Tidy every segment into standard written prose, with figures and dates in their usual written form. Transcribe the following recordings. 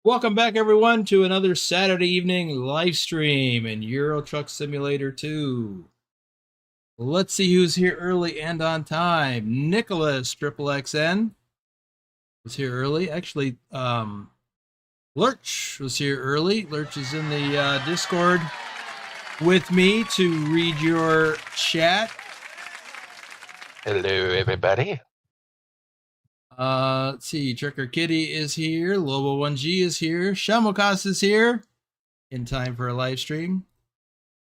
Welcome back, everyone, to another Saturday evening live stream in Euro Truck Simulator 2. Let's see who's here early and on time. Nicholas Triple XN was here early. Actually, Lurch was here early. Lurch is in the Discord with me to read your chat. Hello, everybody. Let's see. Trucker Kitty is here. Lobo 1G is here. Shamokas is here in time for a live stream.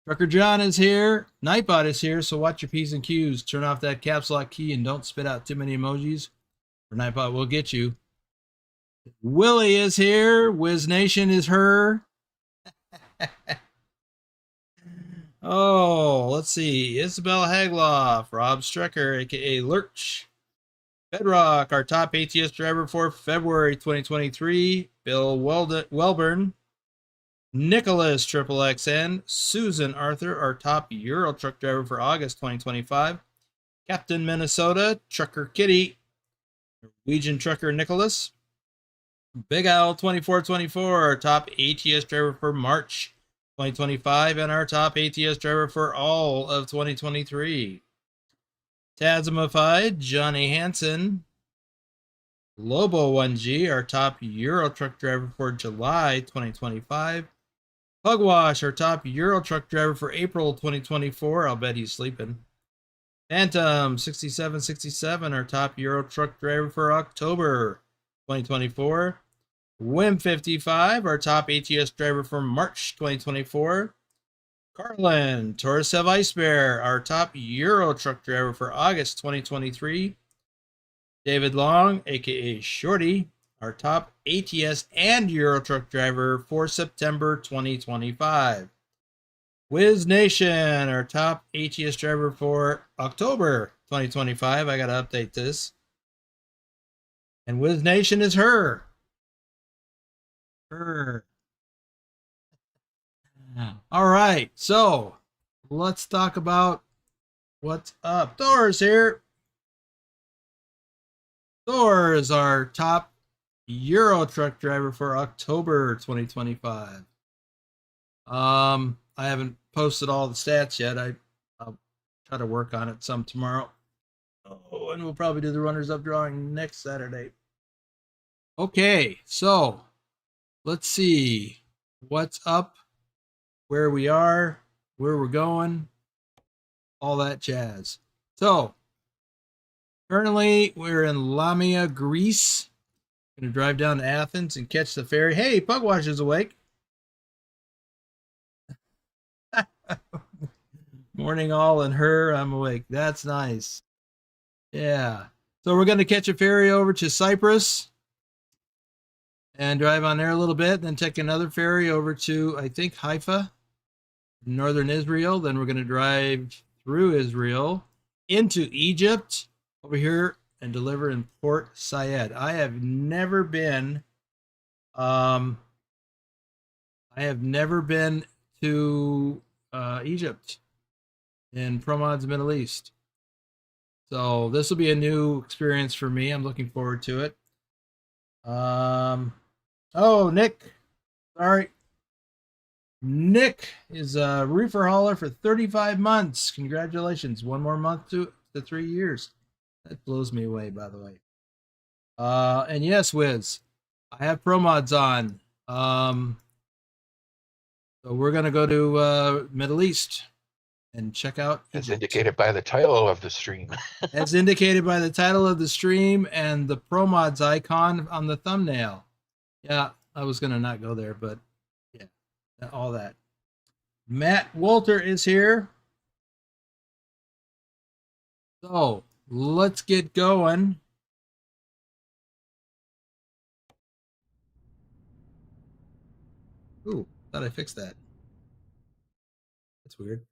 Trucker John is here. Nightbot is here, so watch your P's and Q's. Turn off that caps lock key and don't spit out too many emojis, or Nightbot will get you. Willie is here. Wiz Nation is her. Oh, let's see. Isabel Hagloff, Rob Strecker, aka Lurch. Bedrock, our top ATS driver for February 2023. Bill Welburn. Nicholas Triple XN, Susan Arthur, our top Euro truck driver for August 2025. Captain Minnesota, Trucker Kitty, Norwegian Trucker Nicholas. Big Owl 2424, our top ATS driver for March 2025, and our top ATS driver for all of 2023. Tazamified, Johnny Hansen. Lobo 1G, our top Euro truck driver for July 2025. Pugwash, our top Euro truck driver for April 2024. I'll bet he's sleeping. Phantom 6767, our top Euro truck driver for October 2024. Wim 55, our top ATS driver for March 2024. Carlin Torresev Ice Bear, our top Euro truck driver for August 2023. David Long, aka Shorty, our top ATS and Euro truck driver for September 2025. Wiz Nation, our top ATS driver for October 2025. I got to update this. And Wiz Nation is her. All right, so let's talk about what's up. Thor's here. Thor is our top Euro truck driver for October 2025. I haven't posted all the stats yet. I'll try to work on it some tomorrow. Oh, and we'll probably do the runners up drawing next Saturday. Okay, so let's see what's up, where we are, where we're going, all that jazz. So currently we're in Lamia, Greece. Gonna drive down to Athens and catch the ferry. Hey, Pugwash is awake. Morning all and her, I'm awake. That's nice. Yeah. So we're gonna catch a ferry over to Cyprus and drive on there a little bit, then take another ferry over to, I think, Haifa, northern Israel. Then we're gonna drive through Israel into Egypt over here and deliver in Port Said. I have never been to Egypt in ProMods Middle East. So this will be a new experience for me. I'm looking forward to it. Oh, Nick. Sorry. Nick is a reefer hauler for 35 months. Congratulations. One more month to 3 years. That blows me away, by the way. And yes, Wiz, I have ProMods on. So we're going to go to Middle East and check out As indicated by the title of the stream. As indicated by the title of the stream and the ProMods icon on the thumbnail. Yeah, I was going to not go there, but yeah, all that. Matt Walter is here. So let's get going. Ooh, thought I fixed that. That's weird,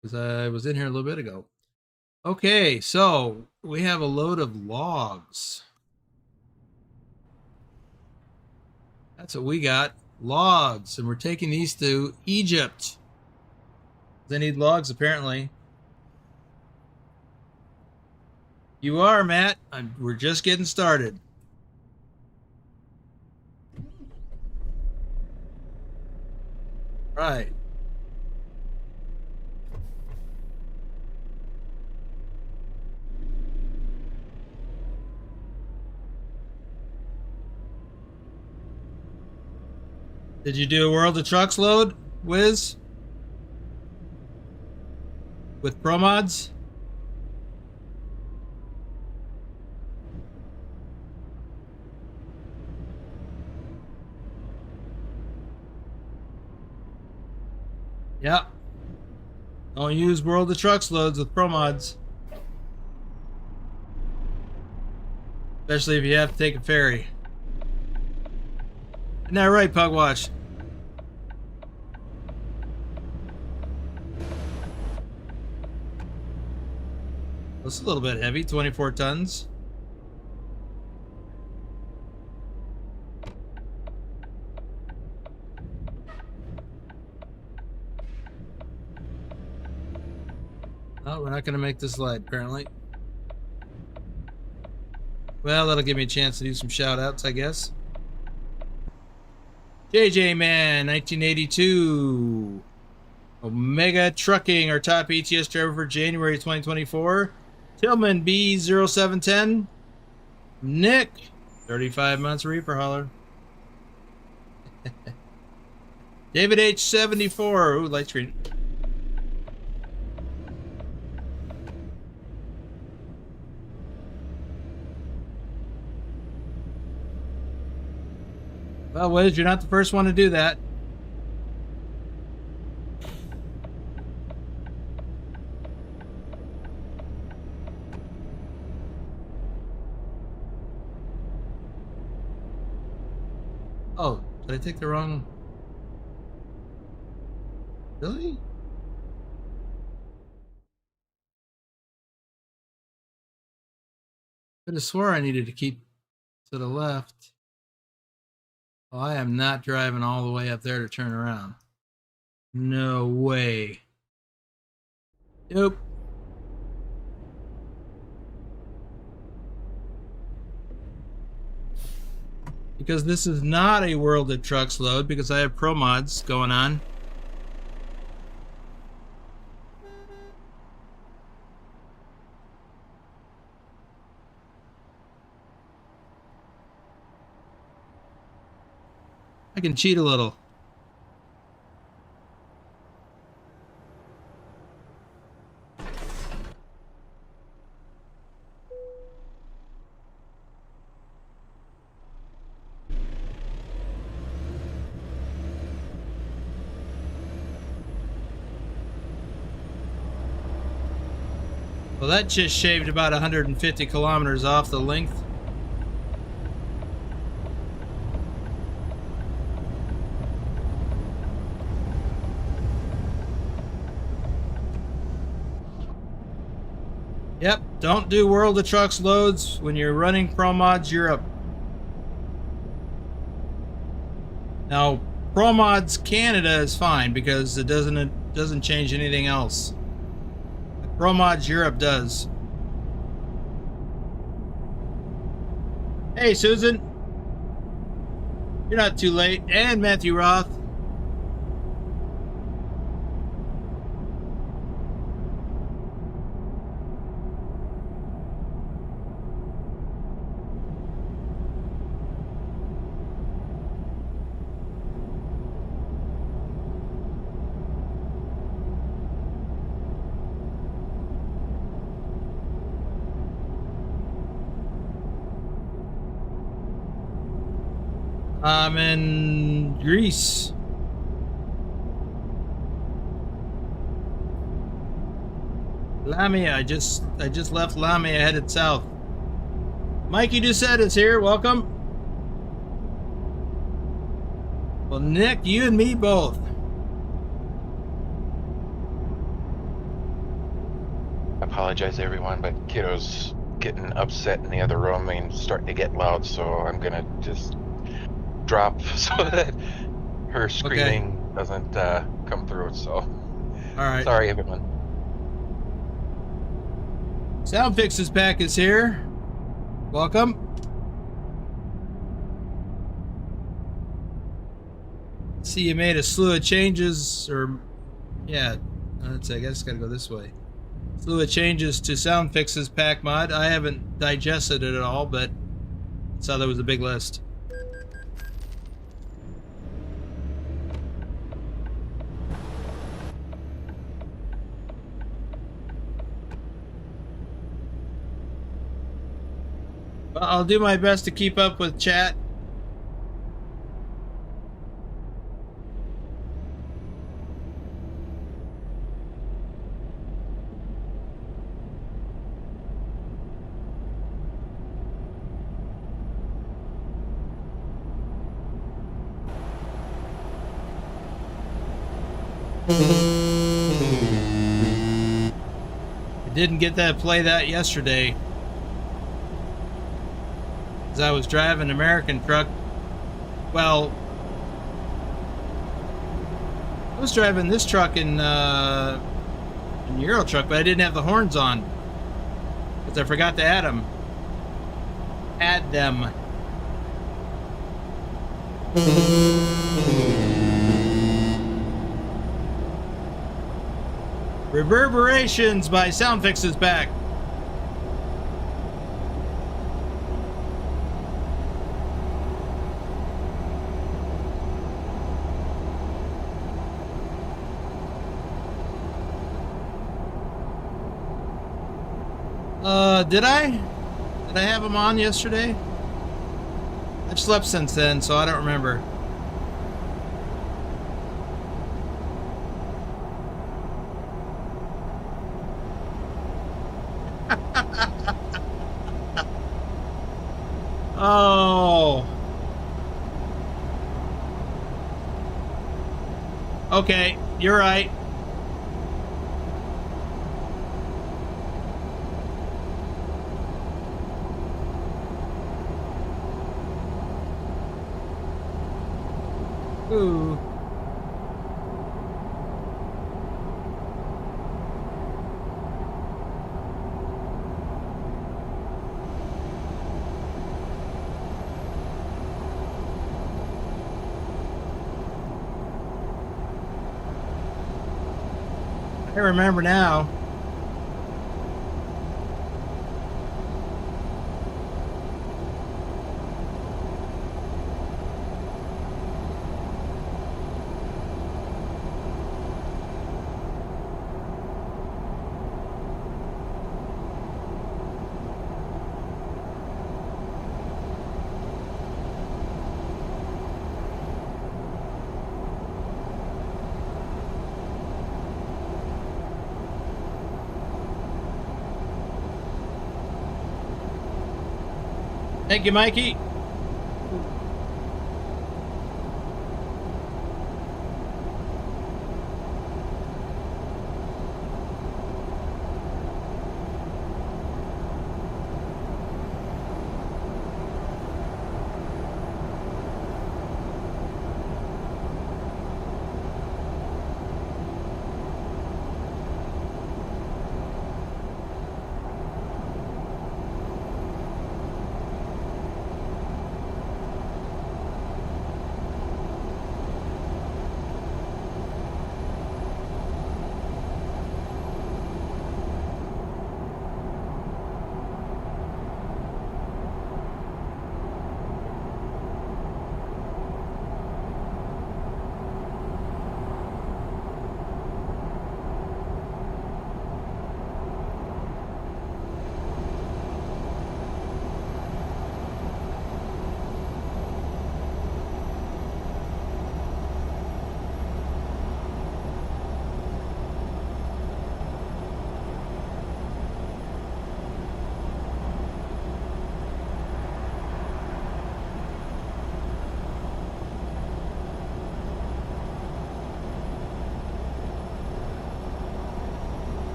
because I was in here a little bit ago. Okay, so we have a load of logs. That's what we got, logs, and we're taking these to Egypt. They need logs, apparently. You are, Matt. We're just getting started. Right. Did you do a World of Trucks load, Wiz? With ProMods? Yeah. Don't use World of Trucks loads with ProMods. Especially if you have to take a ferry. Isn't that right, Pugwash? It's a little bit heavy, 24 tons. Oh, we're not going to make this light, apparently. Well, that'll give me a chance to do some shout-outs, I guess. JJ Man, 1982. Omega Trucking, our top ATS driver for January 2024. Tillman B0710. Nick, 35 months Reaper Hauler. David H74. Ooh, light screen. Well, Wiz, you're not the first one to do that. Oh, did I take the wrong... Really? I could have swore I needed to keep to the left. Well, I am not driving all the way up there to turn around. No way. Nope. Because this is not a World of Trucks load, because I have ProMods going on. I can cheat a little. Well, that just shaved about 150 kilometers off the length. Yep, don't do World of Trucks loads when you're running ProMods Europe. Now, ProMods Canada is fine because it doesn't change anything else. ProMods Europe does. Hey, Susan. You're not too late. And Matthew Roth. I'm in Greece. Lamia, I just left Lamia, headed south. Mikey Doucette is here. Welcome. Well, Nick, you and me both. I apologize, everyone, but kiddo's getting upset in the other room and starting to get loud, so I'm gonna just drop so that her screaming doesn't come through. So, all right. Sorry, everyone. Sound Fixes Pack is here. Welcome. See, you made a slew of changes, or yeah, I guess gotta go this way. Slew of changes to sound fixes pack mod. I haven't digested it at all, but I saw there was a big list. Well, I'll do my best to keep up with chat. I didn't get that play that yesterday, as I was driving an American truck. Well, I was driving this truck in Euro truck, but I didn't have the horns on because I forgot to add them. Add them. Reverberations by Soundfix is back. Did I have them on yesterday? I've slept since then, so I don't remember. Oh. Okay, you're right. Ooh. I remember now. Thank you, Mikey.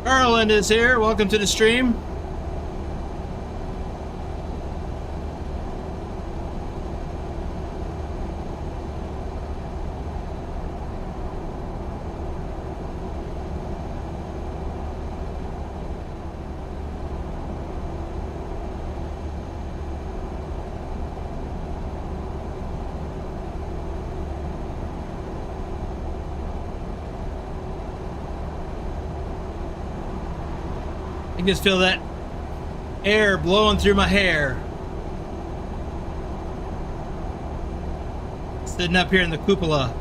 Garland is here. Welcome to the stream. can just feel that air blowing through my hair. Sitting up here in the cupola.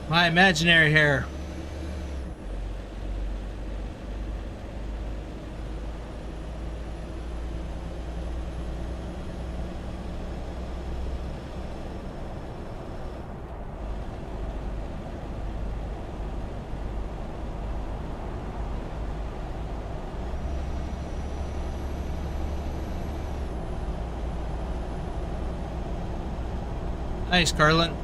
My imaginary hair. Nice, Carlin.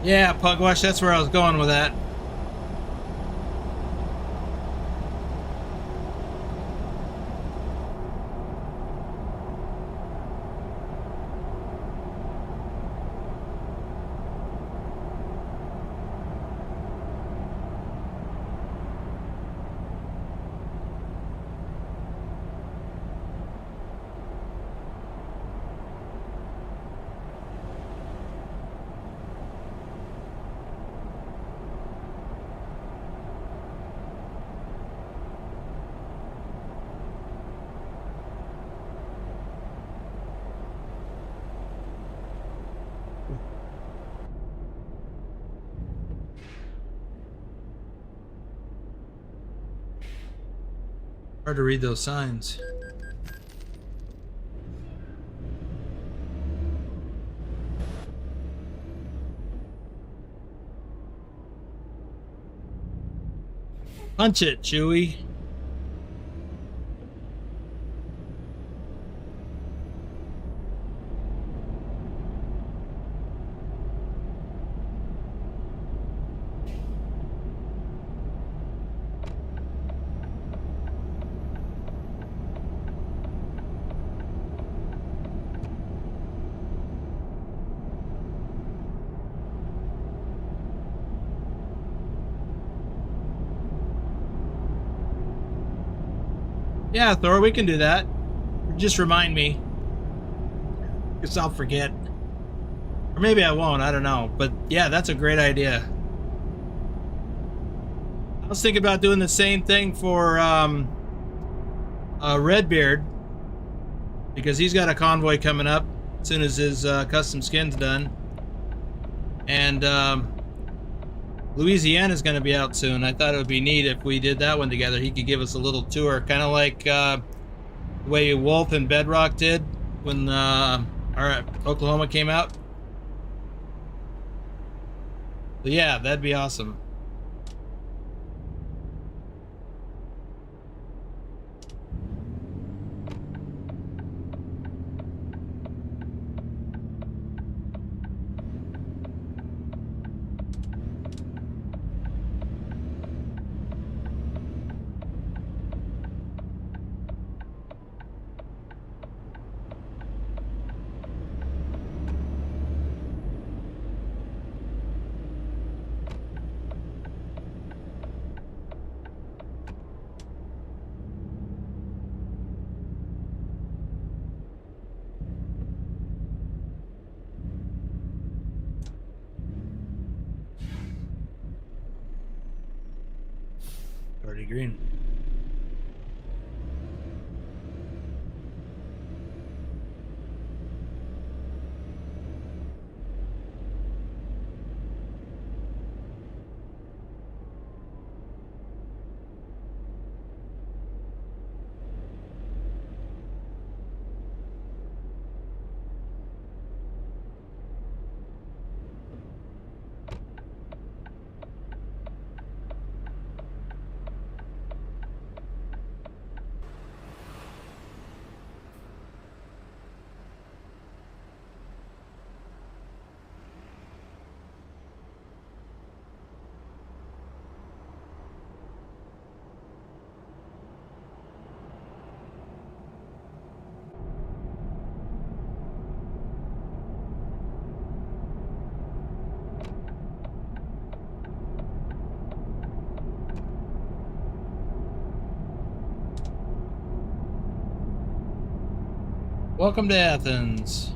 Yeah, Pugwash, that's where I was going with that. Hard to read those signs. Punch it, Chewy. Yeah, Thor, we can do that. Just remind me. Because I'll forget. Or maybe I won't, I don't know. But yeah, that's a great idea. I was thinking about doing the same thing for Redbeard. Because he's got a convoy coming up as soon as his custom skin's done. And Louisiana's going to be out soon. I thought it would be neat if we did that one together. He could give us a little tour, kind of like the way Wolf and Bedrock did when our Oklahoma came out. But yeah, that'd be awesome. Already green. Welcome to Athens.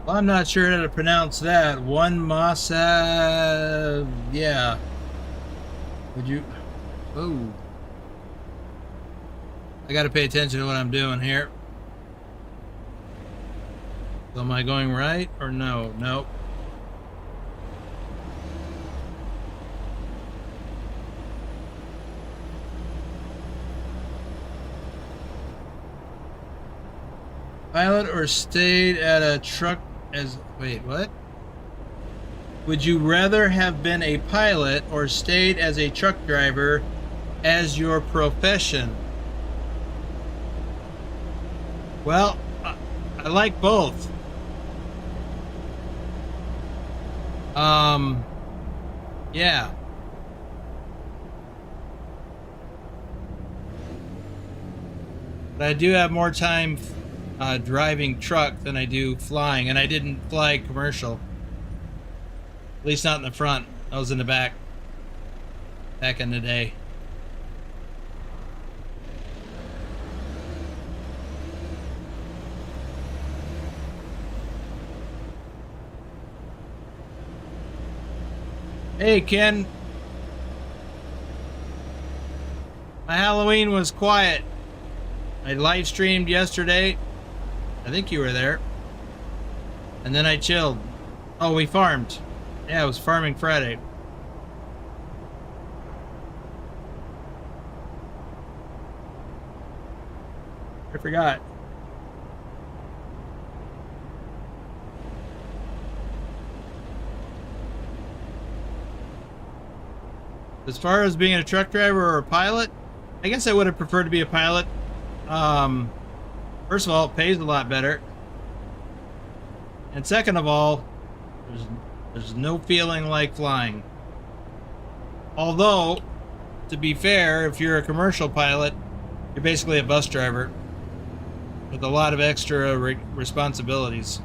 Well, I'm not sure how to pronounce that. One Masa. Yeah. Would you? Oh. I got to pay attention to what I'm doing here. So am I going right or no? Nope. Pilot or stayed at a truck as... Wait, what? Would you rather have been a pilot or stayed as a truck driver as your profession? Well, I like both. Yeah. But I do have more time driving truck than I do flying, and I didn't fly commercial. At least not in the front. I was in the back in the day. Hey, Ken. My Halloween was quiet. I live streamed yesterday. I think you were there. And then I chilled. Oh, we farmed. Yeah, it was farming Friday. I forgot. As far as being a truck driver or a pilot, I guess I would have preferred to be a pilot. First of all, it pays a lot better. And second of all, there's no feeling like flying. Although, to be fair, if you're a commercial pilot, you're basically a bus driver with a lot of extra responsibilities.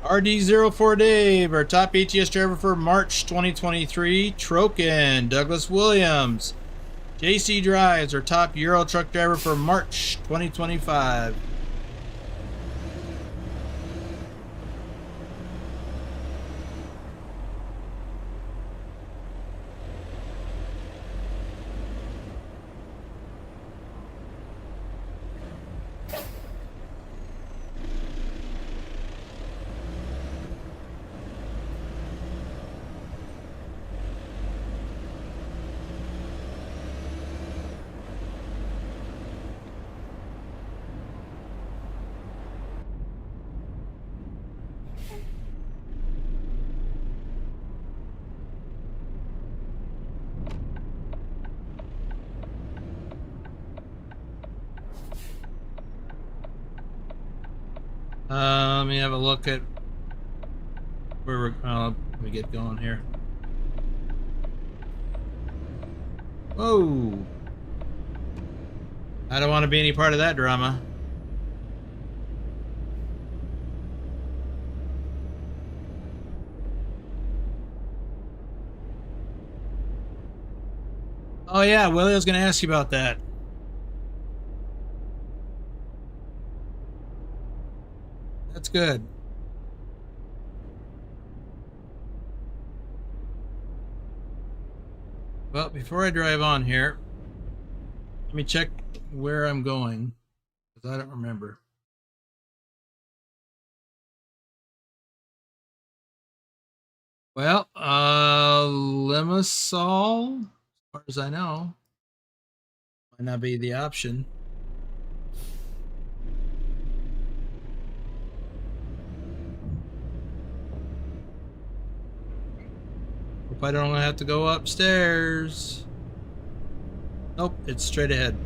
RD04 Dave, our top ATS driver for March 2023. Troken, Douglas Williams. JC Drives, our top Euro truck driver for March 2025. Let me have a look at where we're. Let me get going here. Whoa! I don't want to be any part of that drama. Oh yeah, Willie, I was going to ask you about that. That's good. Well, before I drive on here, let me check where I'm going, because I don't remember. Well, Limassol, as far as I know, might not be the option. Hope I don't have to go upstairs. Nope, it's straight ahead.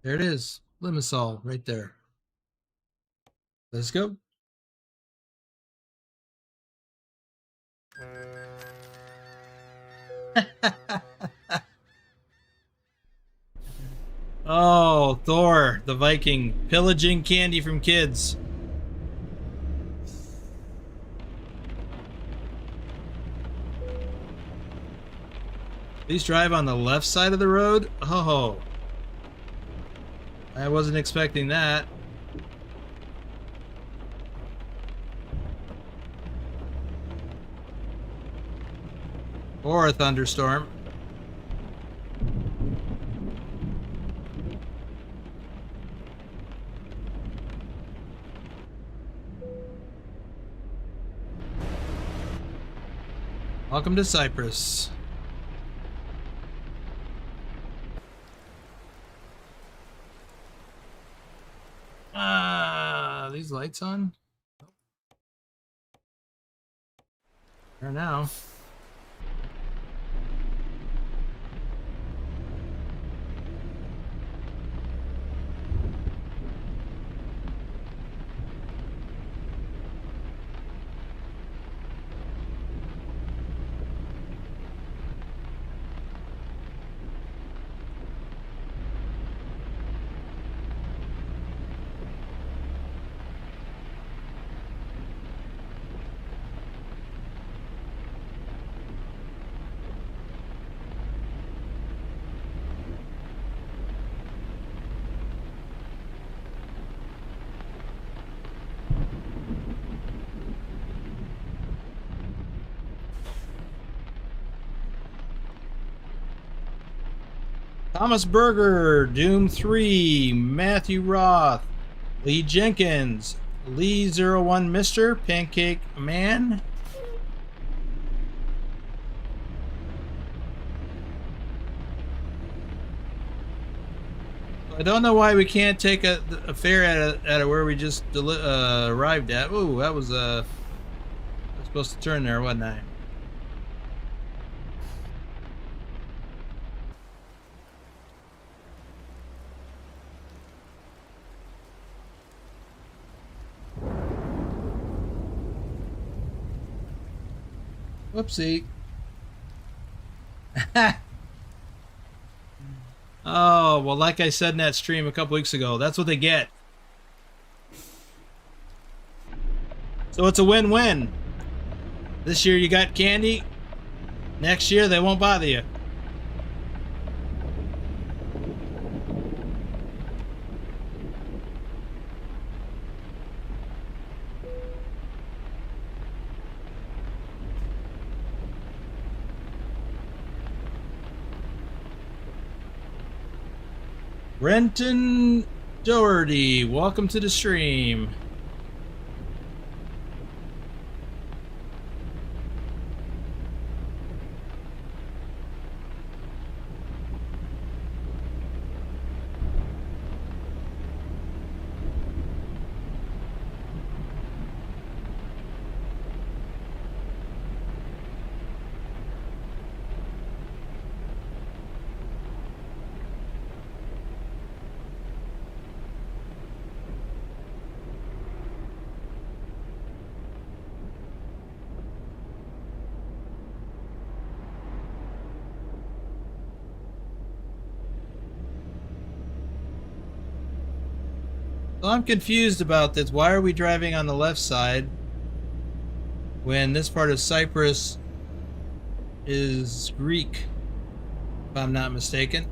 There it is, Limassol, right there. Let's go. Oh, Thor, the Viking, pillaging candy from kids. Please drive on the left side of the road. Oh, I wasn't expecting that. Or a thunderstorm. Welcome to Cyprus. These lights on? There now. Thomas Berger, Doom 3, Matthew Roth, Lee Jenkins, Lee01 Mister, Pancake Man. I don't know why we can't take a fare at where we just arrived at. Ooh, that was I was supposed to turn there, wasn't I? Whoopsie. Oh, well, like I said in that stream a couple weeks ago, that's what they get. So it's a win-win. This year you got candy. Next year they won't bother you. Renton Doherty, welcome to the stream. So I'm confused about this. Why are we driving on the left side when this part of Cyprus is Greek, if I'm not mistaken?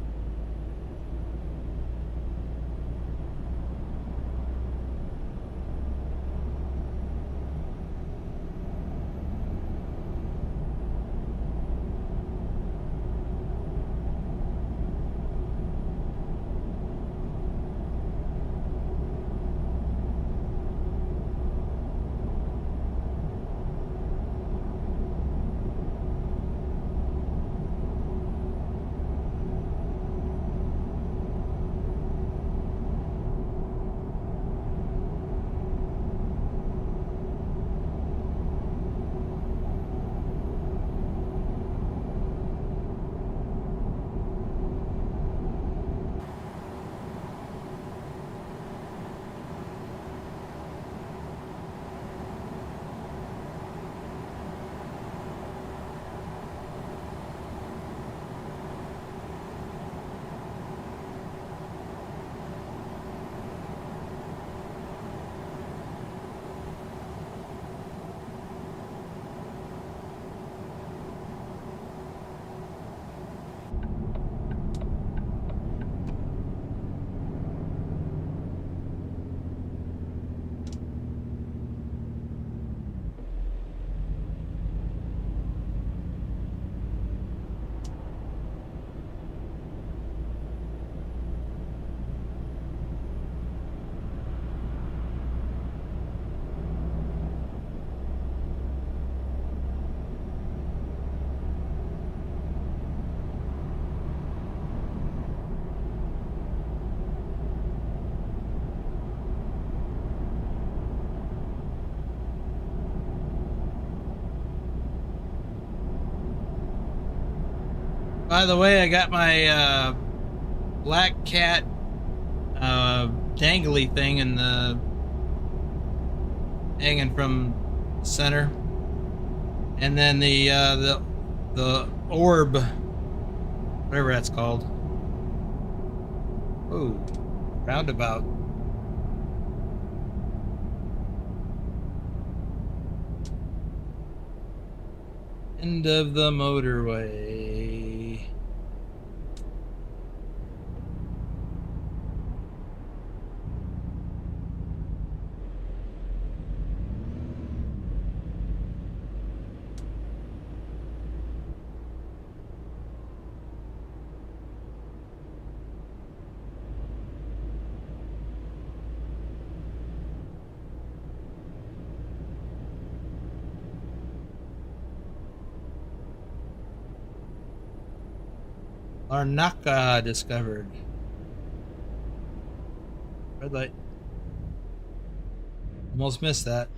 By the way, I got my black cat dangly thing in the hanging from the center, and then the orb, whatever that's called. Ooh, roundabout. End of the motorway. Larnaca discovered. Red light. Almost missed that.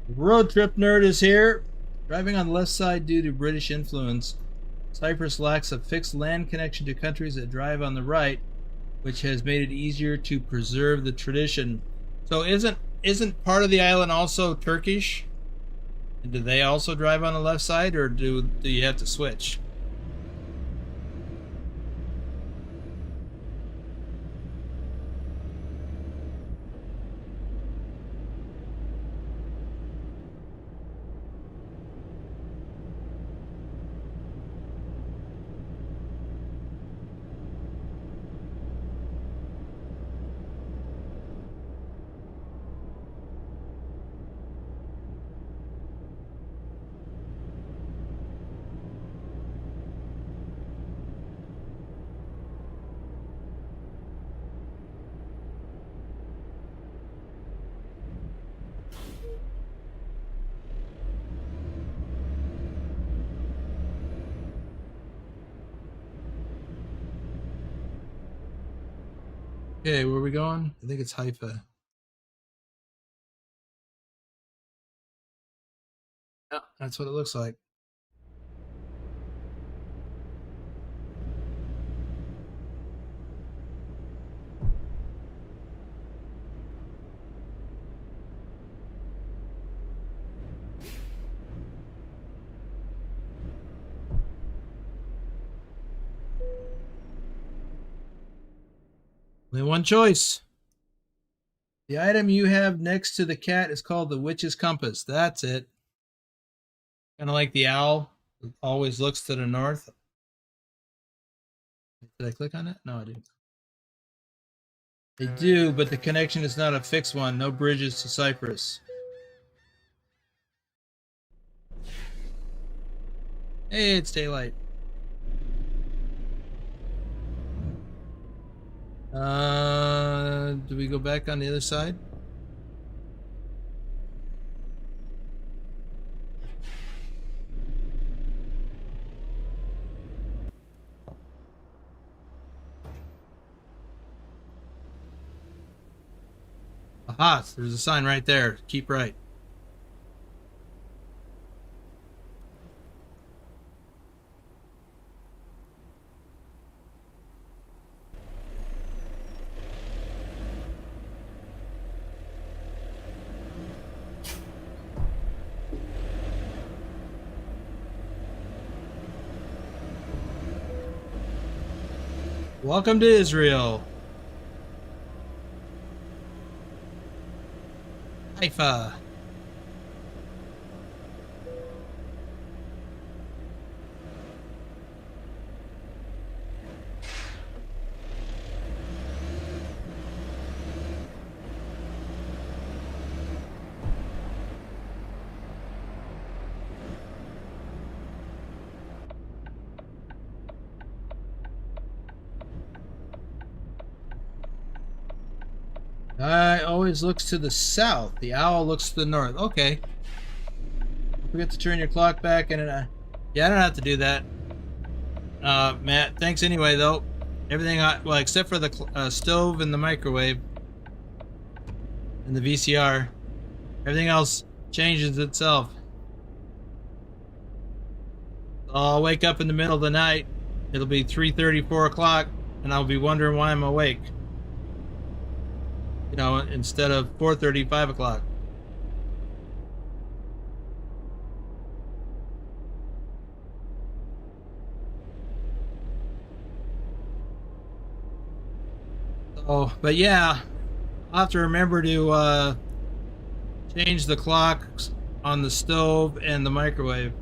Road trip nerd is here. Driving on the left side due to British influence. Cyprus lacks a fixed land connection to countries that drive on the right, which has made it easier to preserve the tradition. So isn't part of the island also Turkish? And do they also drive on the left side, or do you have to switch? Okay, where are we going? I think it's Haifa. Yeah, that's what it looks like. Only one choice. The item you have next to the cat is called the witch's compass. That's it. Kind of like the owl. It always looks to the north. Did I click on it? No, I didn't. They do, but the connection is not a fixed one. No bridges to Cyprus. Hey, it's daylight. Do we go back on the other side? Aha, there's a sign right there. Keep right. Welcome to Israel. Haifa. I always looks to the south. The owl looks to the north. Okay. Don't forget to turn your clock back and yeah, I don't have to do that. Matt, thanks anyway though. Everything well except for the stove and the microwave and the VCR. Everything else changes itself. I'll wake up in the middle of the night. It'll be 3:30, 4 o'clock, and I'll be wondering why I'm awake. You know, instead of 4:30, 5 o'clock. Oh, but yeah, I'll have to remember to change the clocks on the stove and the microwave.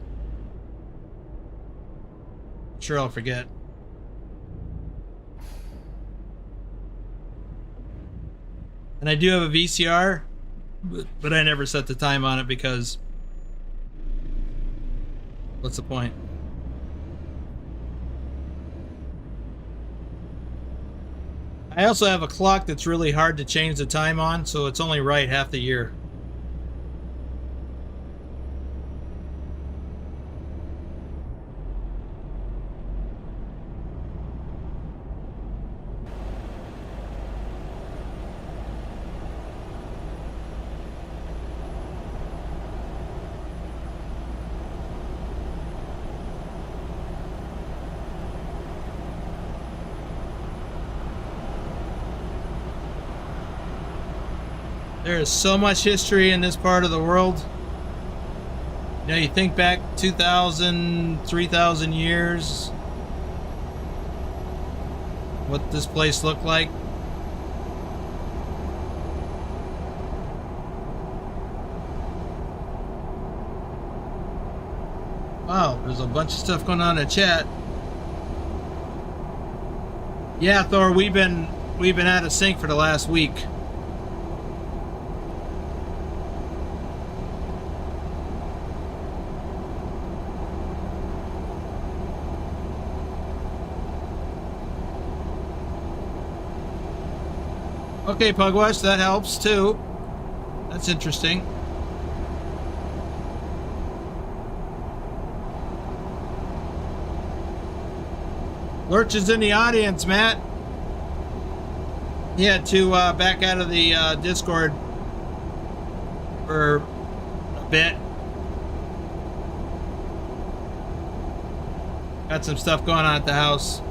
I'm sure I'll forget. And I do have a VCR, but I never set the time on it because what's the point? I also have a clock that's really hard to change the time on, so it's only right half the year. There is so much history in this part of the world. You know, you think back 2,000, 3,000 years, what this place looked like. Wow, there's a bunch of stuff going on in chat. Yeah, Thor, we've been out of sync for the last week. Okay, Pugwash, that helps too. That's interesting. Lurch is in the audience, Matt. He had to back out of the Discord for a bit. Got some stuff going on at the house.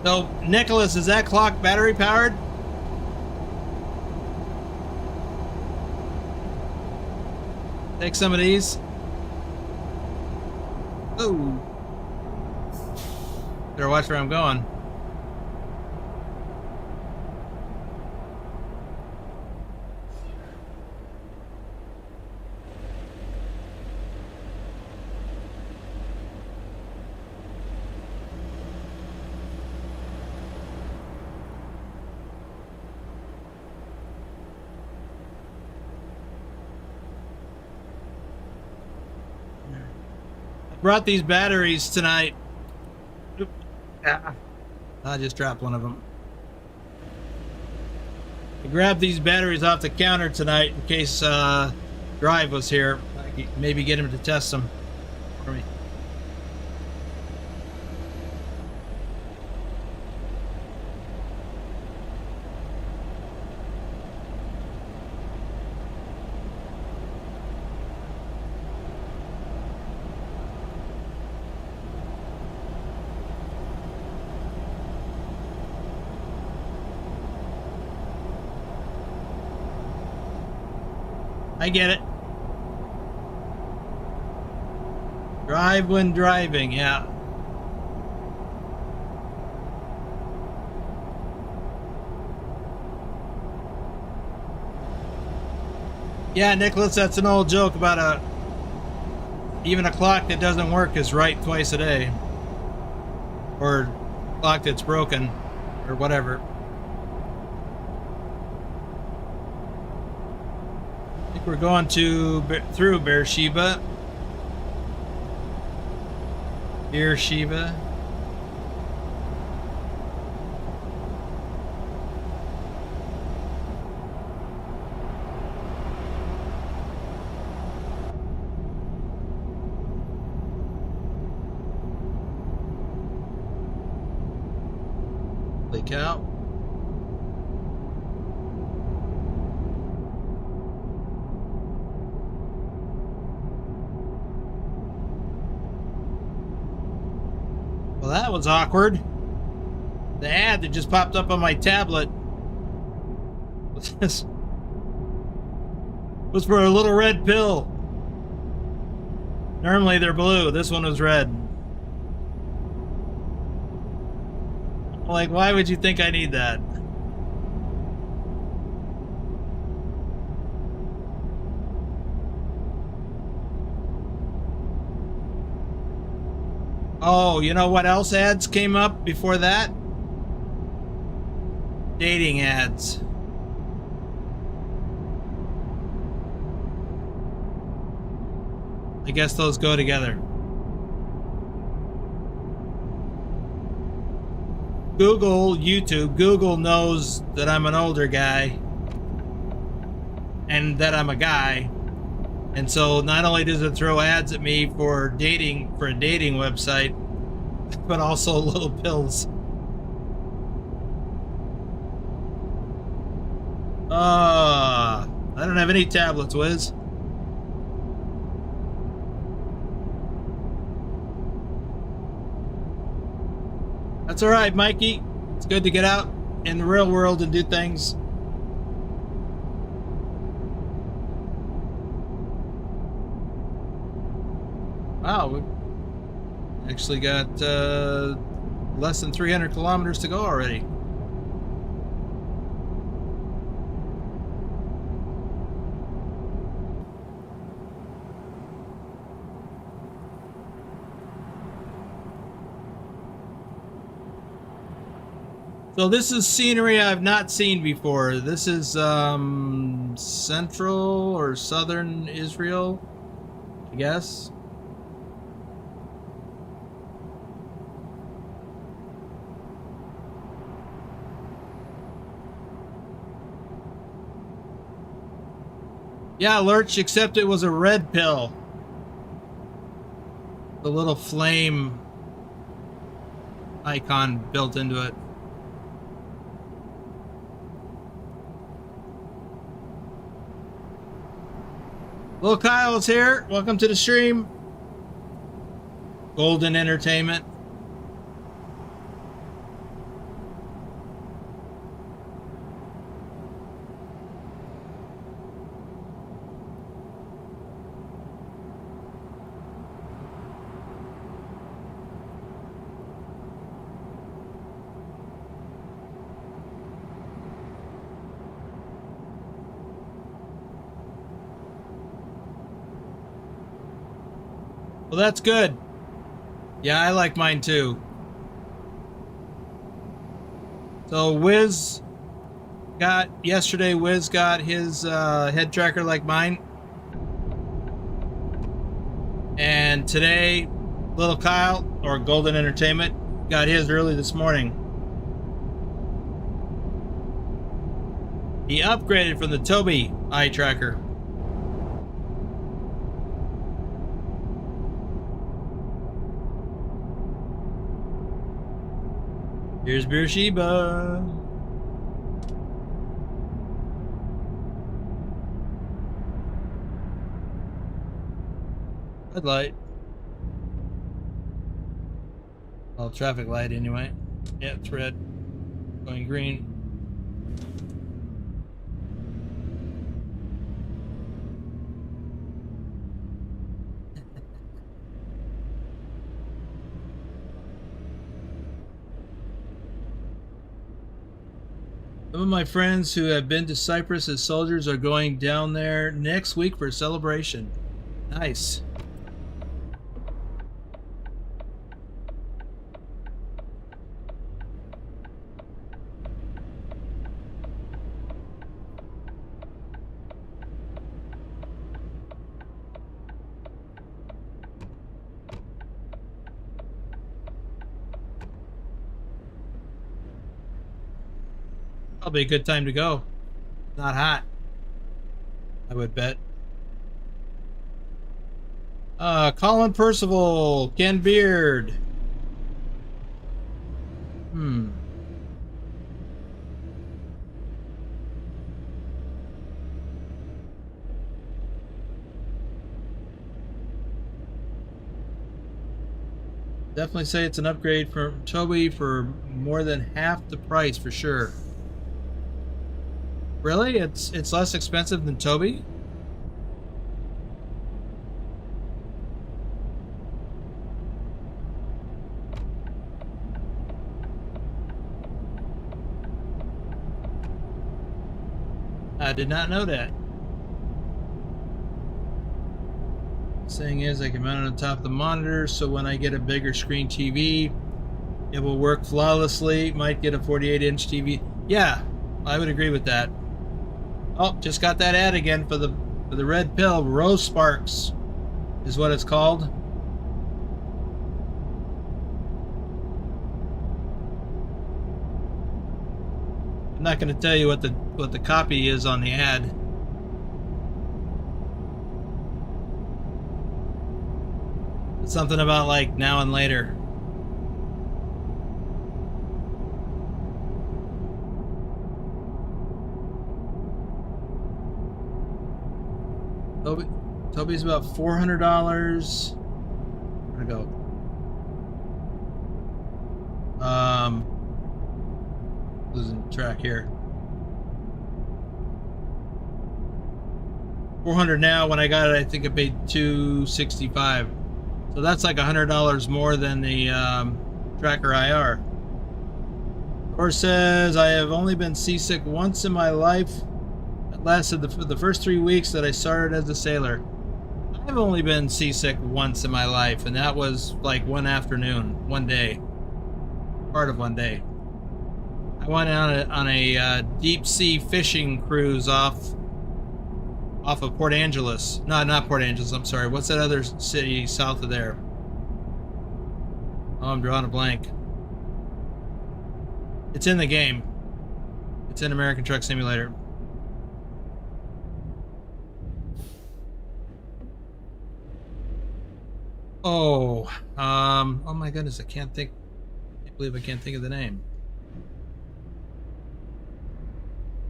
So, Nicholas, is that clock battery powered? Take some of these. Oh. Better watch where I'm going. Brought these batteries tonight. I just dropped one of them. I grabbed these batteries off the counter tonight in case Drive was here. I could maybe get him to test them for me. I get it. Drive when driving, yeah. Yeah, Nicholas, that's an old joke about even a clock that doesn't work is right twice a day. Or a clock that's broken, or whatever. We're going through Beersheba. Beersheba. Leak out. Well, that was awkward. The ad that just popped up on my tablet was for a little red pill. Normally they're blue. This one was red. Like, why would you think I need that? Oh, you know what else ads came up before that? Dating ads. I guess those go together. Google, YouTube, Google knows that I'm an older guy and that I'm a guy. And so not only does it throw ads at me for dating, for a dating website, but also little pills. I don't have any tablets, Wiz. That's all right, Mikey. It's good to get out in the real world and do things. Wow, we actually got less than 300 kilometers to go already. So this is scenery I've not seen before. This is central or southern Israel, I guess. Yeah, Lurch, except it was a red pill. The little flame icon built into it. Little Kyle's here. Welcome to the stream. Golden Entertainment. Well, that's good. Yeah, I like mine too. So Wiz got his head tracker like mine. And today, little Kyle, or Golden Entertainment, got his early this morning. He upgraded from the Toby eye tracker. Here's Beersheba. Red light. Well, traffic light anyway. Yeah, it's red. Going green. Some of my friends who have been to Cyprus as soldiers are going down there next week for a celebration. Nice. Probably a good time to go. Not hot, I would bet. Colin Percival, Ken Beard. Definitely say it's an upgrade from Toby for more than half the price for sure. Really? It's less expensive than Toby? I did not know that. Saying is I can mount it on top of the monitor, so when I get a bigger screen TV, it will work flawlessly. Might get a 48-inch TV. Yeah, I would agree with that. Oh, just got that ad again for the red pill. Rose Sparks is what it's called. I'm not going to tell you what the copy is on the ad. It's something about like now and later. Toby's about $400. Where'd it go? Losing track here. $400 now. When I got it, I think I paid $265. So that's like $100 more than the Tracker IR. Or says I have only been seasick once in my life. It lasted the first 3 weeks that I started as a sailor. I've only been seasick once in my life, and that was like one afternoon, one day, part of one day. I went on a deep sea fishing cruise off of Port Angeles. No, not Port Angeles. I'm sorry. What's that other city south of there? Oh, I'm drawing a blank. It's in the game. It's in American Truck Simulator. Oh, oh my goodness, I can't believe I can't think of the name.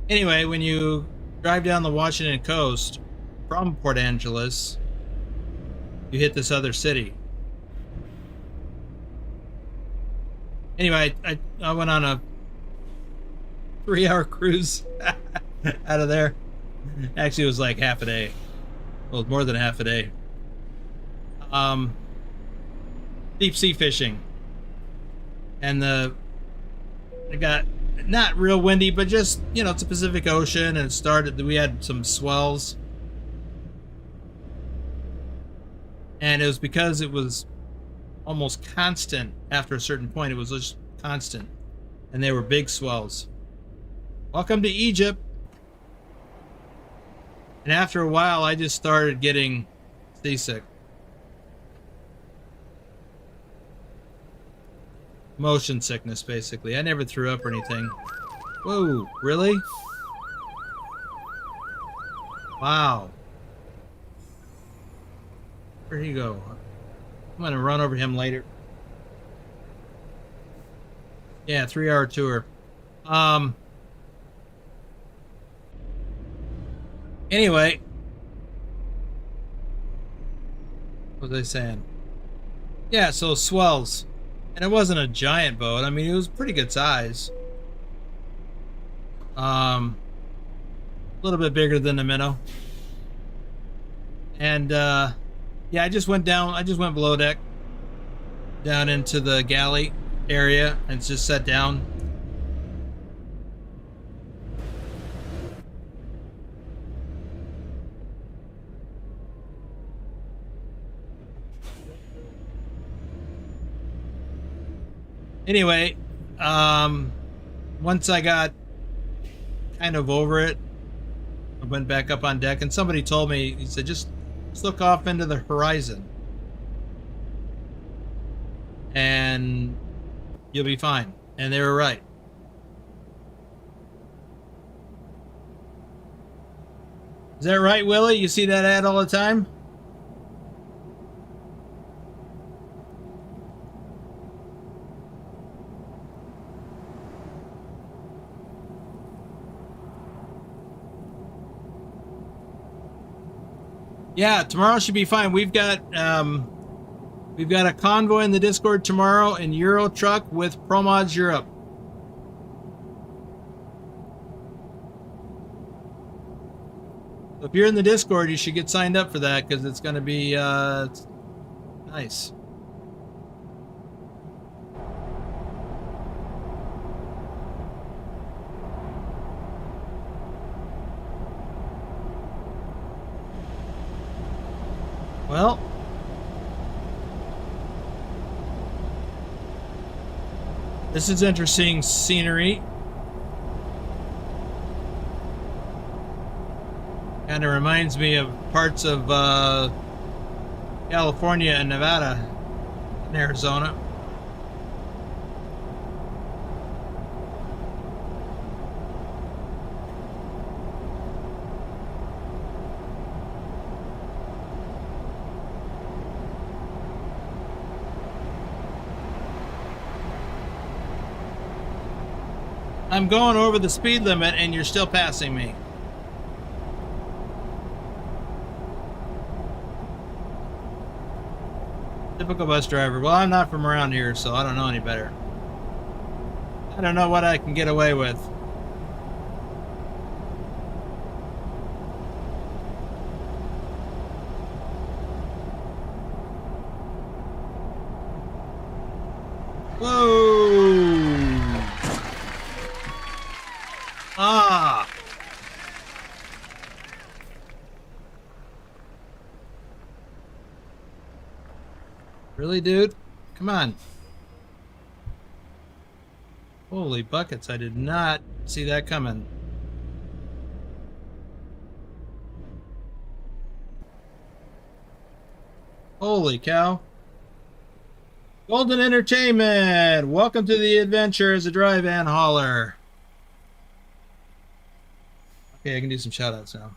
Anyway, when you drive down the Washington coast from Port Angeles, you hit this other city. Anyway, I went on a 3-hour cruise out of there. Actually, it was like half a day. Well, more than half a day. Deep sea fishing, and it got not real windy, but just, you know, it's a Pacific Ocean, and we had some swells, And it was because it was almost constant. After a certain point, it was just constant. And they were big swells. Welcome to Egypt. And after a while, I just started getting seasick. Motion sickness, basically. I never threw up or anything. Whoa, really? Wow. Where'd he go? I'm gonna run over him later. Yeah, 3-hour tour. Anyway. What was I saying? Yeah, so swells. And it wasn't a giant boat. I mean, it was pretty good size. A little bit bigger than the minnow. And, yeah, I just went below deck. Down into the galley area and just sat down. Anyway, once I got kind of over it, I went back up on deck and somebody told me, he said, just look off into the horizon and you'll be fine. And they were right. Is that right, Willie? You see that ad all the time? Yeah, tomorrow should be fine. We've got a convoy in the Discord tomorrow in Euro Truck with ProMods Europe. So if you're in the Discord, you should get signed up for that because it's going to be nice. Well, this is interesting scenery. Kind of reminds me of parts of California and Nevada and Arizona. I'm going over the speed limit and you're still passing me. Typical bus driver. Well, I'm not from around here, so I don't know any better. I don't know what I can get away with. Whoa! Ah! Really, dude? Come on. Holy buckets, I did not see that coming. Holy cow. Golden Entertainment! Welcome to the adventure as a dry van hauler. Okay, I can do some shout outs now.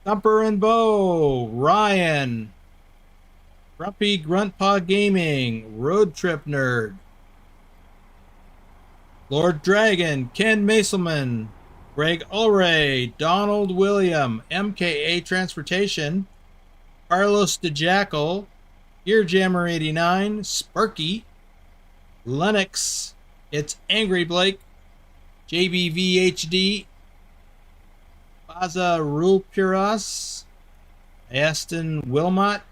Thumper and Bo, Ryan, Grumpy Gruntpaw Gaming, Road Trip Nerd, Lord Dragon, Ken Maselman, Greg Ulray, Donald William, MKA Transportation, Carlos DeJackal, Earjammer 89, Sparky, Lennox, It's Angry Blake, JBVHD, Baza Rulpuras, Aston Wilmot,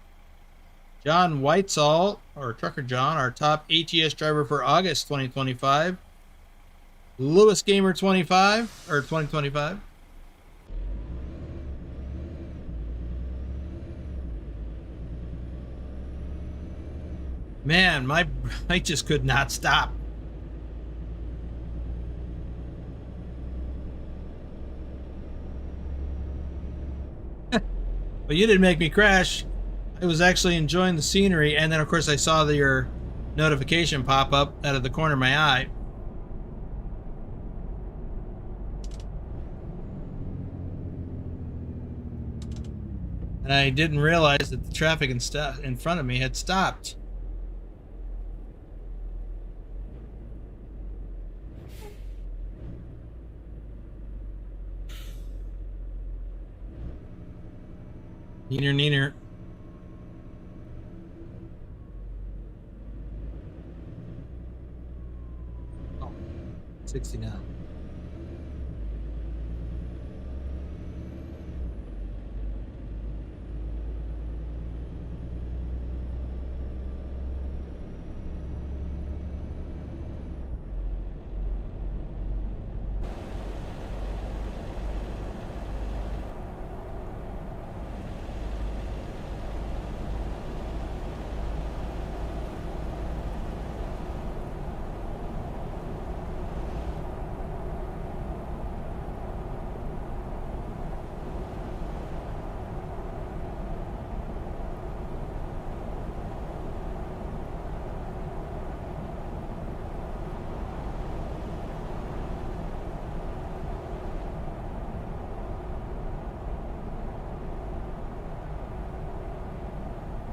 John Whitesall, or Trucker John, our top ATS driver for August 2025, Lewis Gamer 25, or 2025, Man, my bike just could not stop. But you didn't make me crash. I was actually enjoying the scenery, and then of course I saw your notification pop up out of the corner of my eye. And I didn't realize that the traffic in front of me had stopped. Neener, neener. Oh, 69.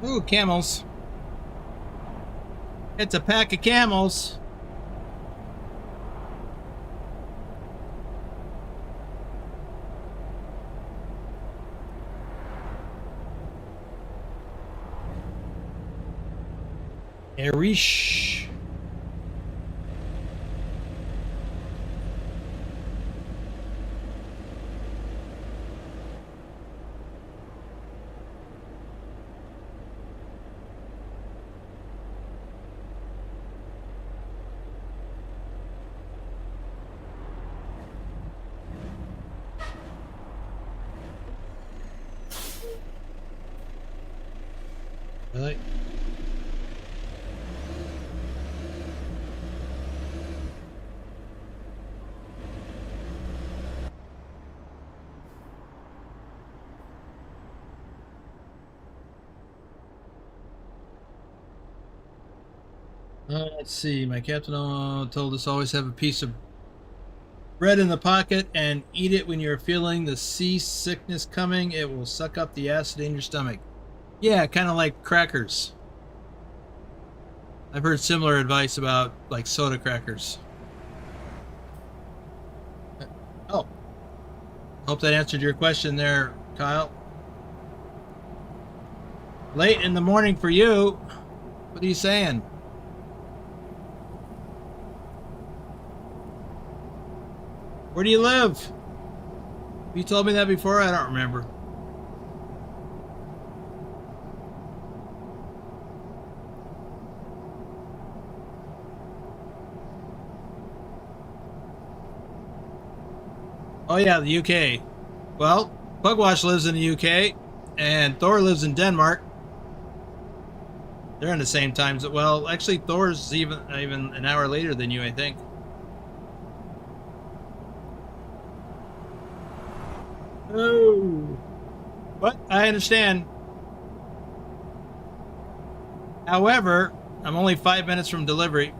Ooh, camels. It's a pack of camels. Erish. Really? Let's see. My captain told us always have a piece of bread in the pocket and eat it when you're feeling the seasickness coming. It will suck up the acid in your stomach. Yeah, kind of like crackers. I've heard similar advice about like soda crackers. Oh, hope that answered your question there, Kyle. Late in the morning for you. What are you saying? Where do you live? You told me that before? I don't remember. Oh yeah, the UK. Well, Pugwash lives in the UK, and Thor lives in Denmark. They're in the same time. Well, actually, Thor's even an hour later than you, I think. Oh, but I understand. However, I'm only 5 minutes from delivery.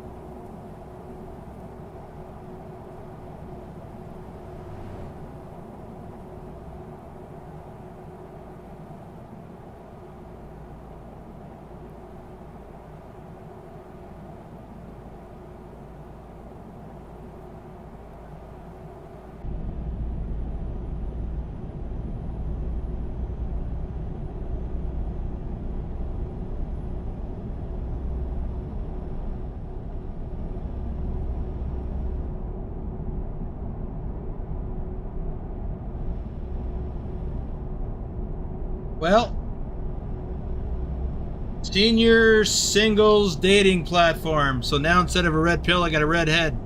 Well, senior singles dating platform. So now instead of a red pill, I got a red head.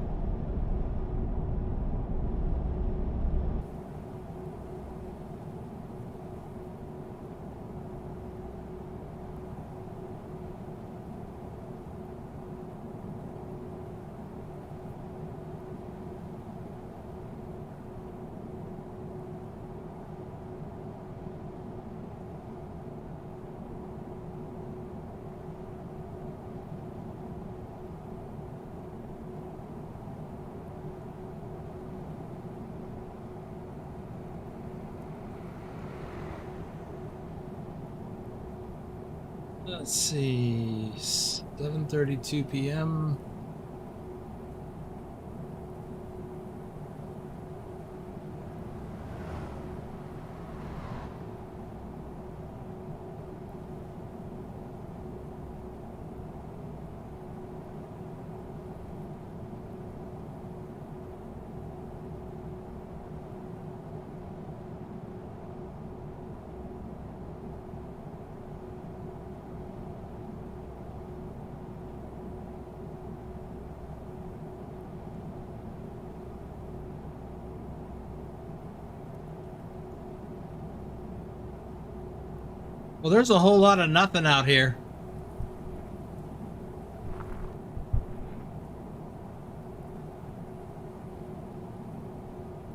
Let's see, 7:32 p.m. Well, there's a whole lot of nothing out here.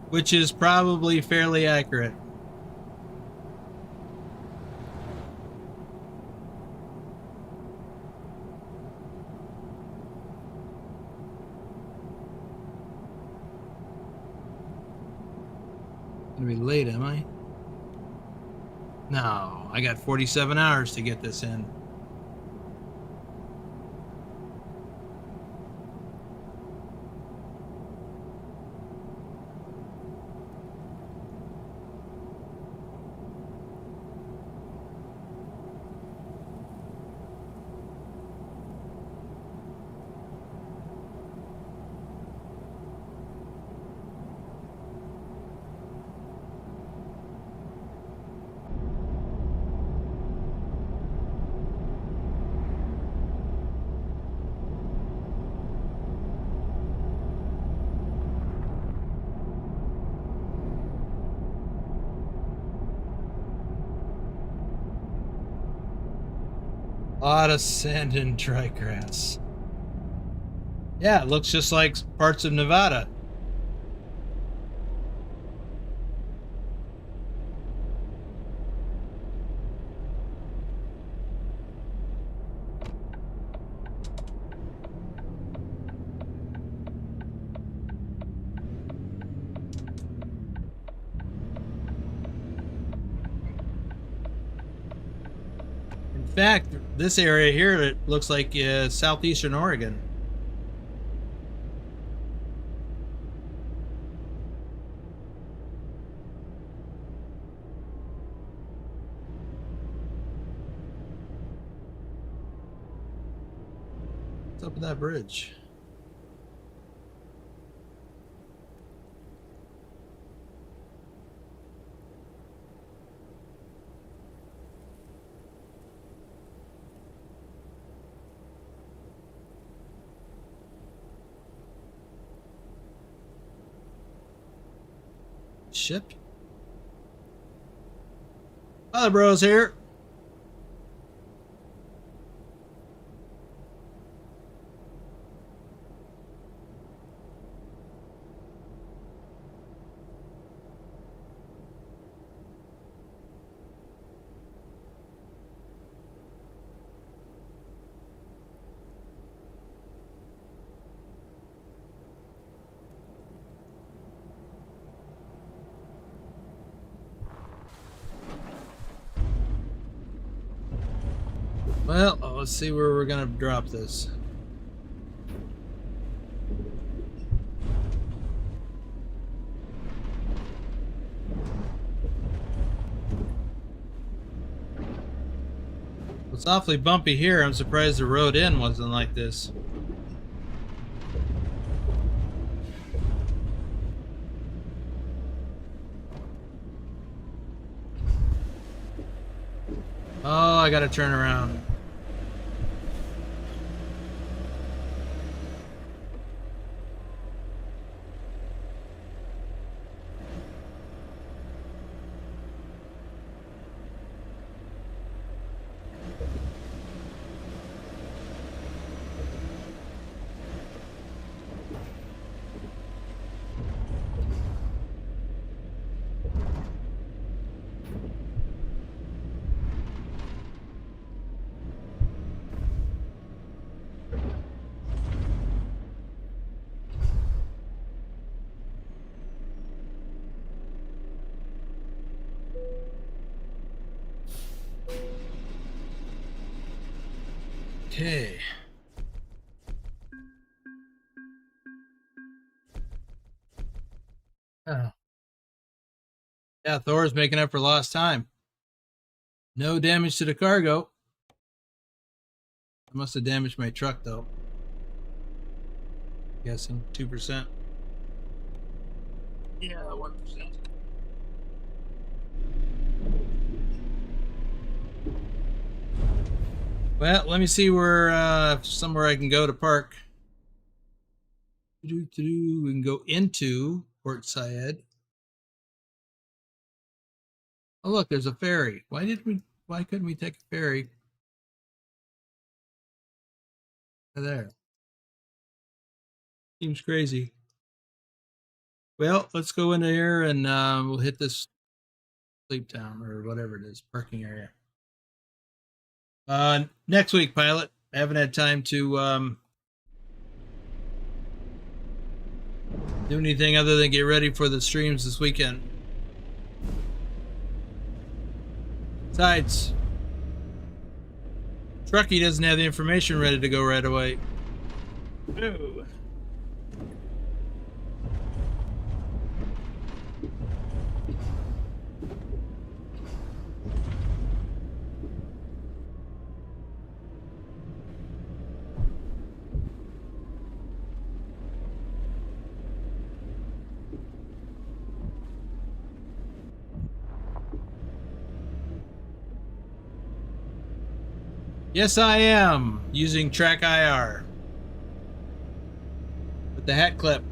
Which is probably fairly accurate. Gonna be late, am I? No, I got 47 hours to get this in. A lot of sand and dry grass. Yeah, it looks just like parts of Nevada. In fact, this area here, it looks like southeastern Oregon. What's up with that bridge? Ship? Other bros here. Well, let's see where we're gonna drop this. It's awfully bumpy here. I'm surprised the road in wasn't like this. Oh, I gotta turn around. Okay. Oh. Yeah, Thor's making up for lost time. No damage to the cargo. I must have damaged my truck, though. Guessing 2%. Yeah, 1%. Well, let me see where somewhere I can go to park. We can go into Port Said. Oh, look, there's a ferry. Why couldn't we take a ferry there? Seems crazy. Well, let's go into here and we'll hit this sleep town or whatever it is, parking area. Next week, pilot. I haven't had time to do anything other than get ready for the streams this weekend. Besides, Trucky doesn't have the information ready to go right away. No. Yes, I am using Track IR with the hat clip.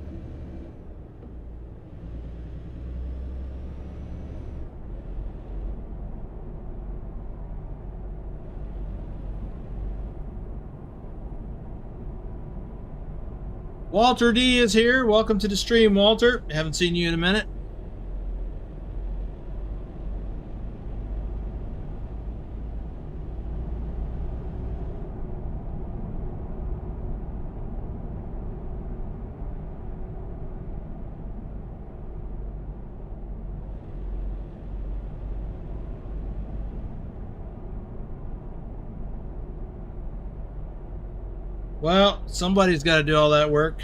Walter D is here. Welcome to the stream, Walter. Haven't seen you in a minute. Well, somebody's got to do all that work.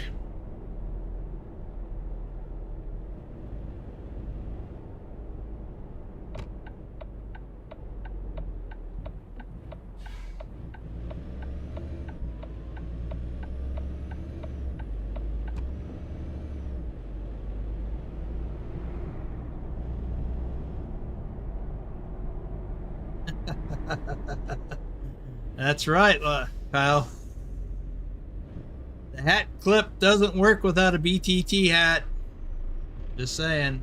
That's right, Kyle. The hat clip doesn't work without a BTT hat. Just saying.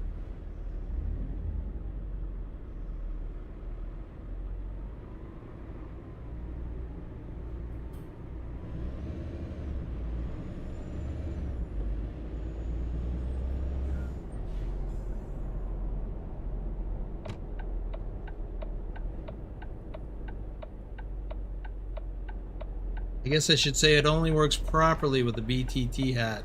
I guess I should say it only works properly with the BTT hat.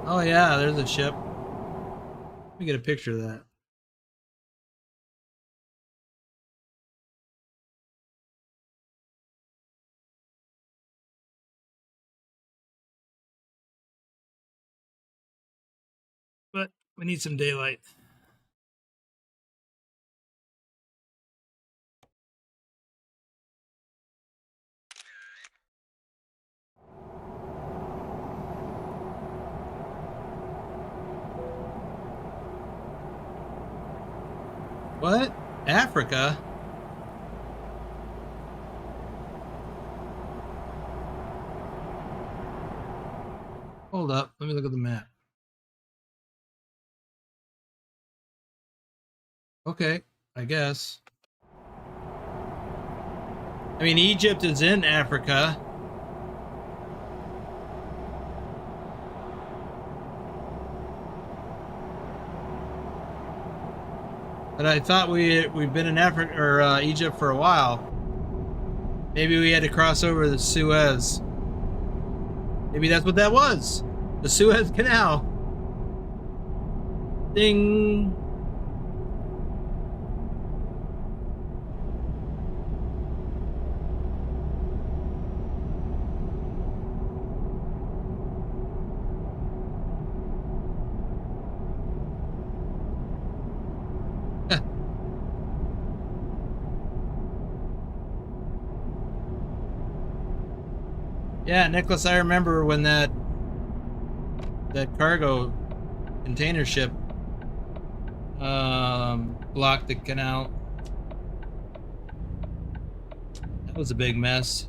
Oh yeah, there's a ship. Let me get a picture of that. But we need some daylight. What? Africa? Hold up. Let me look at the map. Okay, I guess. I mean, Egypt is in Africa. But I thought we've been in Africa or Egypt for a while. Maybe we had to cross over the Suez. Maybe that's what that was. The Suez Canal. Ding. Yeah, Nicholas, I remember when that cargo container ship blocked the canal. That was a big mess.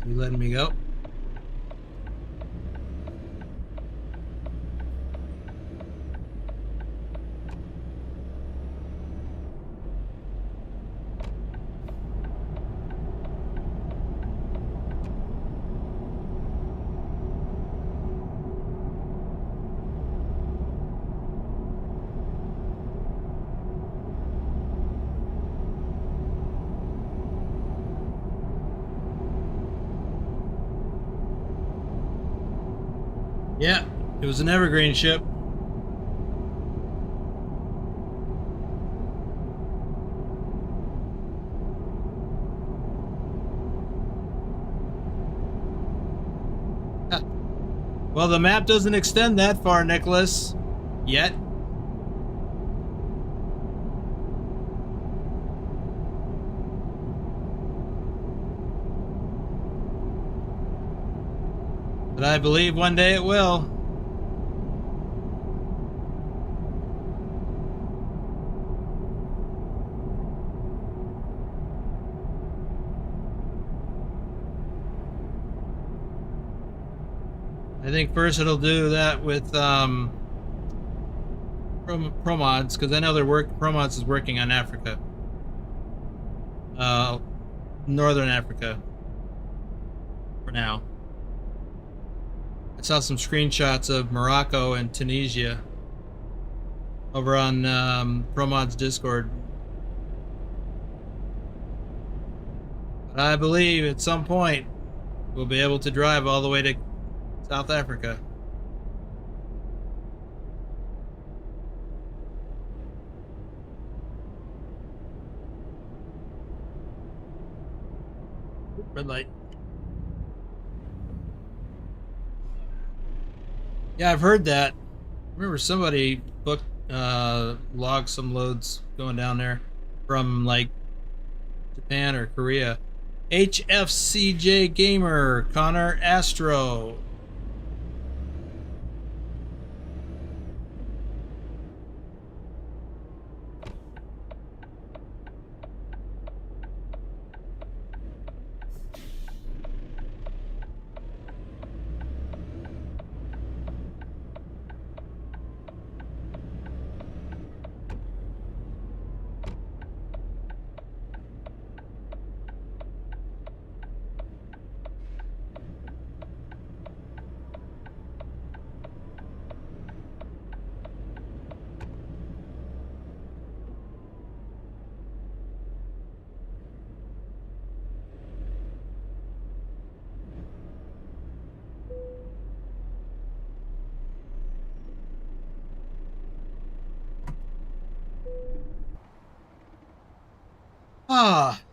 Are you letting me go? Yeah, it was an evergreen ship. Well, the map doesn't extend that far, Nicholas. Yet. But I believe one day it will. I think first it'll do that with ProMods, because I know ProMods is working on Africa. Northern Africa. For now. I saw some screenshots of Morocco and Tunisia over on ProMods Discord. But I believe at some point we'll be able to drive all the way to South Africa. Red light. Yeah, I've heard that. I remember somebody booked logged some loads going down there from like Japan or Korea. HFCJ Gamer, Connor Astro.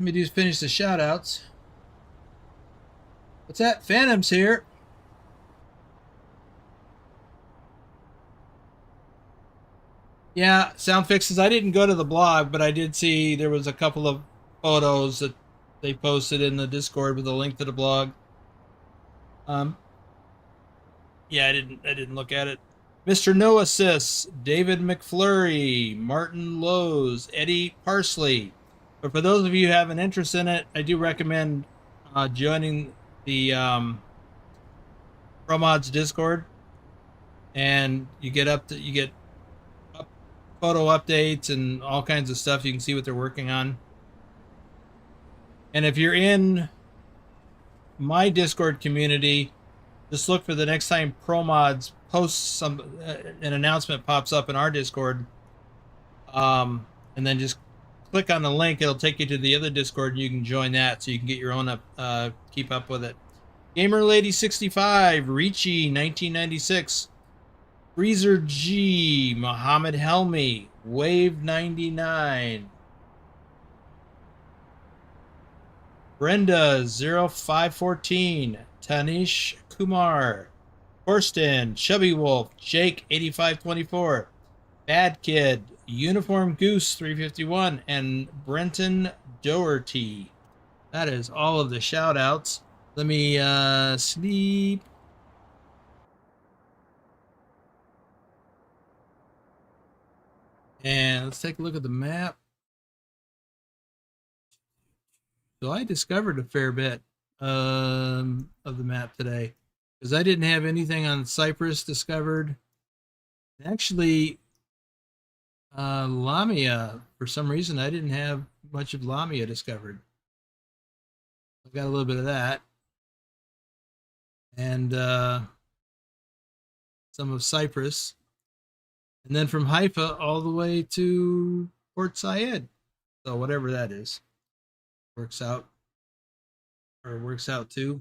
Let me just finish the shout outs. What's that? Phantom's here. Yeah, sound fixes. I didn't go to the blog, but I did see there was a couple of photos that they posted in the Discord with a link to the blog. Um, yeah, I didn't look at it. Mr. No Assists, David McFlurry, Martin Lowe's, Eddie Parsley. But for those of you who have an interest in it, I do recommend joining the ProMods Discord, and you get up, photo updates and all kinds of stuff. You can see what they're working on. And if you're in my Discord community, just look for the next time ProMods posts an announcement pops up in our Discord, and then just click on the link. It'll take you to the other Discord, and you can join that so you can get your own keep up with it. Gamer Lady 65, Ricci 1996, Freezer G, Muhammad Helmi, Wave 99, Brenda 0514, Tanish Kumar, Corsten, Chubby Wolf, Jake 8524, Bad Kid, Uniform Goose 351, and Brenton Doherty. That is all of the shout outs. Let me sleep. And let's take a look at the map. So I discovered a fair bit of the map today, because I didn't have anything on Cyprus discovered. Actually, Lamia, for some reason, I didn't have much of Lamia discovered. I've got a little bit of that. And some of Cyprus. And then from Haifa all the way to Port Said. So whatever that is. Works out too.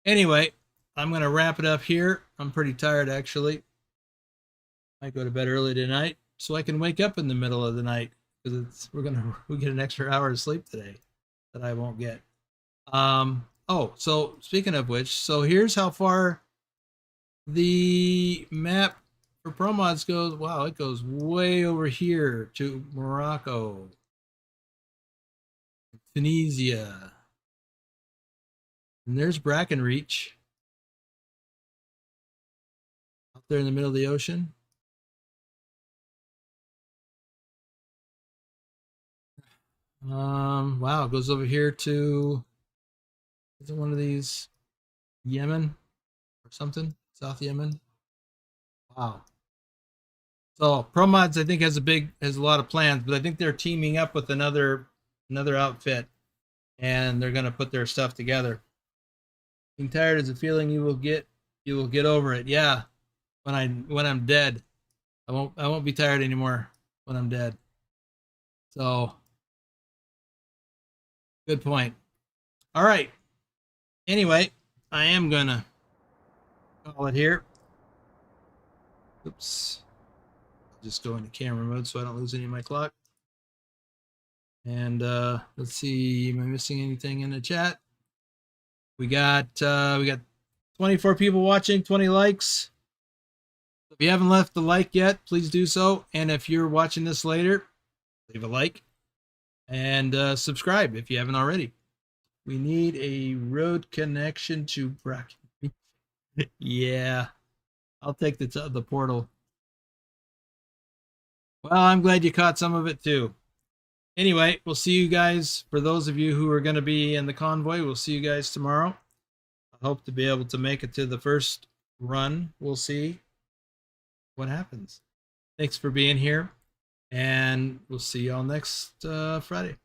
Anyway, I'm going to wrap it up here. I'm pretty tired, actually. Might go to bed early tonight so I can wake up in the middle of the night, because we get an extra hour of sleep today that I won't get. Oh, so speaking of which, so here's how far the map for ProMods goes. Wow, it goes way over here to Morocco, Tunisia, and there's Brackenreach out there in the middle of the ocean. Wow, it goes over here to, is it one of these, Yemen or something? South Yemen. Wow. So ProMods, I think, has a lot of plans, but I think they're teaming up with another outfit, and they're gonna put their stuff together. Being tired is a feeling you will get over it. Yeah. When I'm dead. I won't be tired anymore when I'm dead. So good point. All right. Anyway, I am gonna call it here. Oops. I'll just go into camera mode so I don't lose any of my clock. And let's see, am I missing anything in the chat? We got 24 people watching, 20 likes. If you haven't left the like yet, please do so. And if you're watching this later, leave a like and subscribe if you haven't already. We need a road connection to Bracken. Yeah, I'll take the portal. Well, I'm glad you caught some of it too. Anyway, we'll see you guys. For those of you who are going to be in the convoy, we'll see you guys tomorrow. I hope to be able to make it to the first run. We'll see what happens. Thanks for being here, and we'll see y'all next Friday.